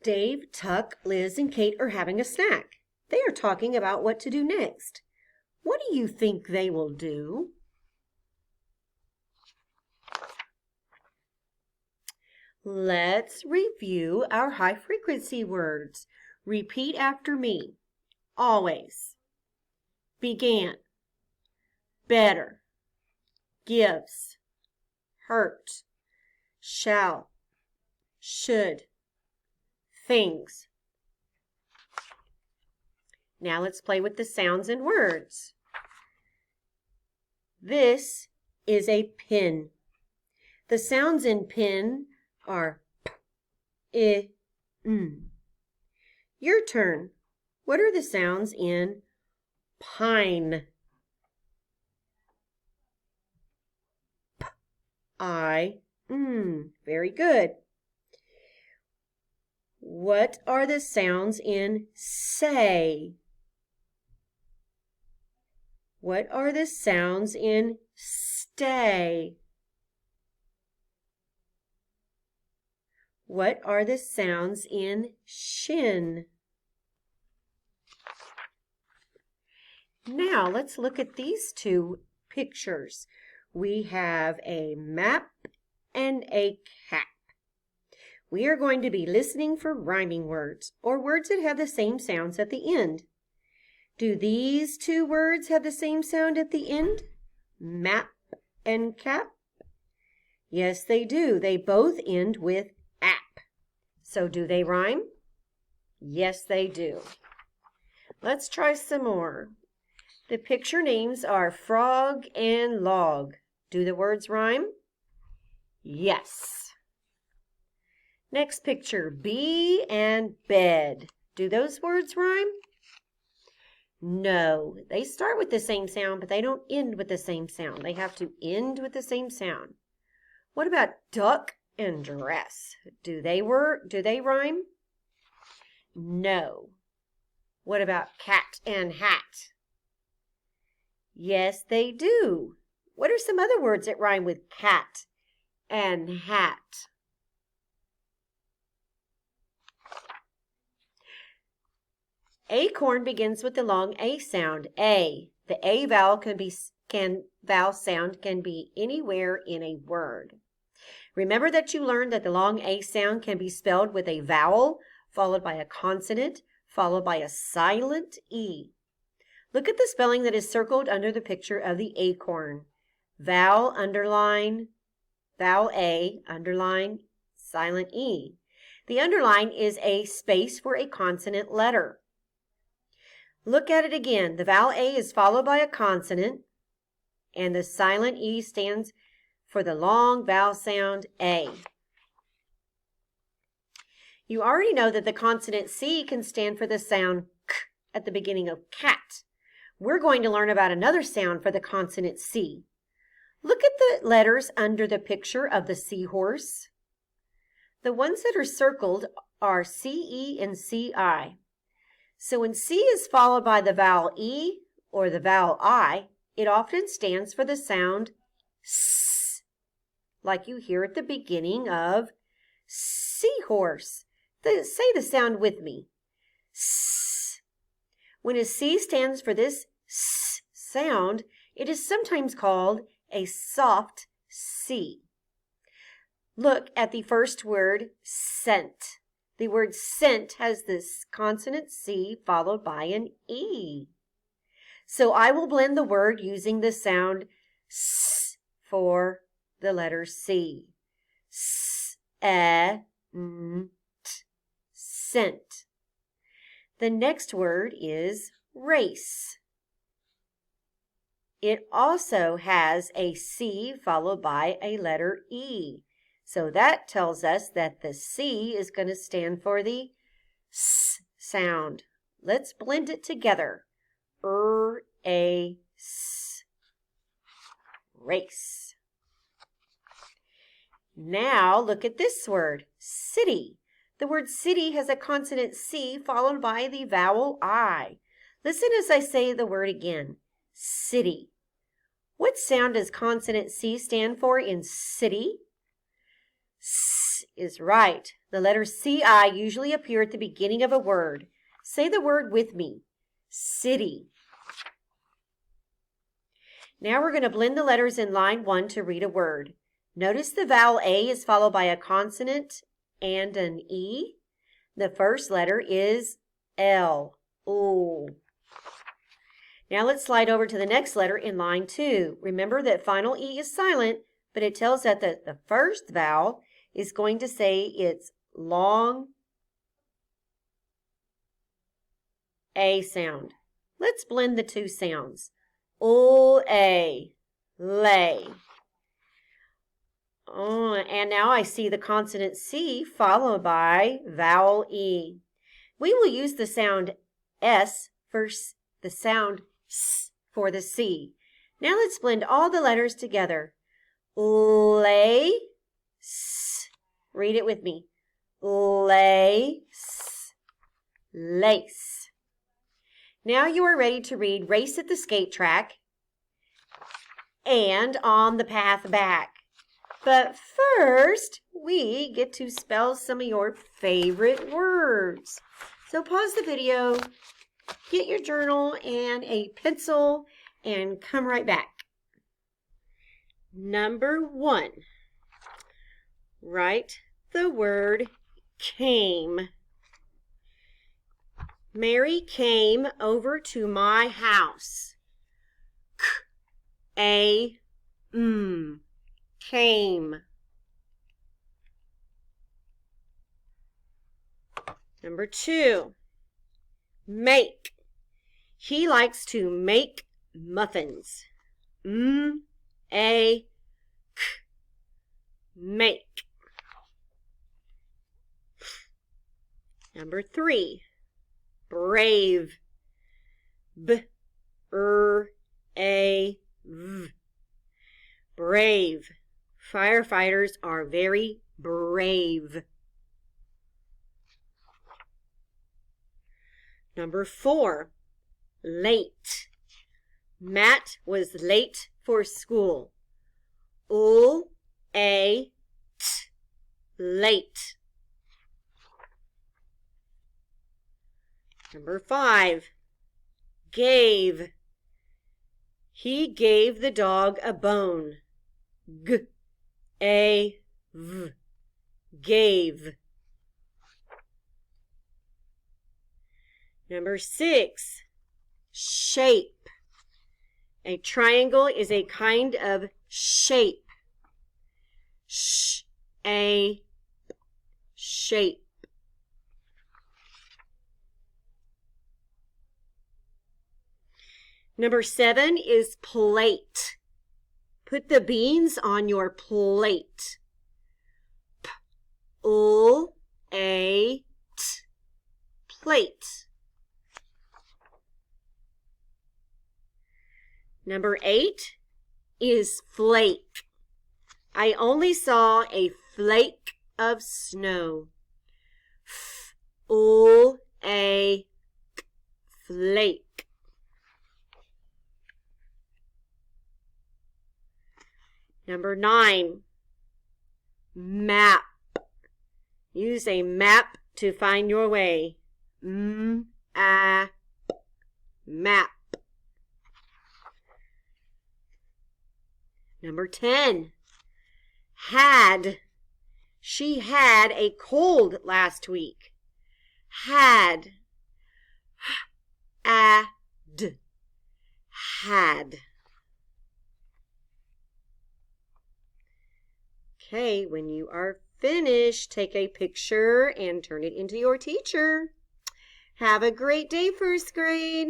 Dave, Tuck, Liz, and Kate are having a snack. They are talking about what to do next. What do you think they will do? Let's review our high frequency words. Repeat after me. Always. Began. Better. Gives. Hurt. Shall. Should. Things. Now let's play with the sounds and words. This is a pin. The sounds in pin are p, I, n. Your turn. What are the sounds in pine? P, I, n. Very good. What are the sounds in say? What are the sounds in stay? What are the sounds in shin? Now let's look at these two pictures. We have a map and a cap. We are going to be listening for rhyming words, or words that have the same sounds at the end. Do these two words have the same sound at the end? Map and cap? Yes, they do. They both end with ap. So do they rhyme? Yes, they do. Let's try some more. The picture names are frog and log. Do the words rhyme? Yes. Next picture, bee and bed. Do those words rhyme? No, they start with the same sound, but they don't end with the same sound. They have to end with the same sound. What about duck and dress? Do they rhyme? No. What about cat and hat? Yes, they do. What are some other words that rhyme with cat and hat? Acorn begins with the long A sound, A. The A vowel vowel sound can be anywhere in a word. Remember that you learned that the long A sound can be spelled with a vowel followed by a consonant followed by a silent E. Look at the spelling that is circled under the picture of the acorn. Vowel underline, vowel A, underline, silent E. The underline is a space for a consonant letter. Look at it again. The vowel A is followed by a consonant, and the silent E stands for the long vowel sound A. You already know that the consonant C can stand for the sound K at the beginning of cat. We're going to learn about another sound for the consonant C. Look at the letters under the picture of the seahorse. The ones that are circled are CE and CI. So when C is followed by the vowel E or the vowel I, it often stands for the sound S, like you hear at the beginning of seahorse. Say the sound with me. S. When a C stands for this S sound, it is sometimes called a soft C. Look at the first word, scent. The word scent has this consonant C followed by an E. So I will blend the word using the sound S for the letter C. S-E-N-T, scent. The next word is race. It also has a C followed by a letter E. So that tells us that the C is going to stand for the S sound. Let's blend it together. A-S, race. Now look at this word, city. The word city has a consonant C followed by the vowel I. Listen as I say the word again, city. What sound does consonant C stand for in city? S is right. The letter CI usually appear at the beginning of a word. Say the word with me. City. Now we're going to blend the letters in line 1 to read a word. Notice the vowel A is followed by a consonant and an E. The first letter is L. Ooh. Now let's slide over to the next letter in line 2. Remember that final E is silent, but it tells that the first vowel is going to say its long A sound. Let's blend the two sounds. O-A, lay. Oh, and now I see the consonant C followed by vowel E. We will use the sound S for the sound S for the C. Now let's blend all the letters together. Lay, S. Read it with me. Lace, lace. Now you are ready to read Race at the Skate Track and On the Path Back. But first, we get to spell some of your favorite words. So pause the video, get your journal and a pencil, and come right back. Number 1, write the word came. Mary came over to my house. Came. Number 2, make. He likes to make muffins. Make. Number 3, brave. B-R-A-V. Brave. Firefighters are very brave. Number 4, late. Matt was late for school. L-A-T. Late. Number 5, gave. He gave the dog a bone. G-A-V. Gave. Number 6, shape. A triangle is a kind of shape. Shape. Number 7 is plate. Put the beans on your plate. P-L-A-T. Plate. Number 8 is flake. I only saw a flake of snow. F-L-A-K. Flake. Number 9, map. Use a map to find your way. Map. Number 10, had. She had a cold last week. Had. Had. Okay, when you are finished, take a picture and turn it into your teacher. Have a great day, first grade.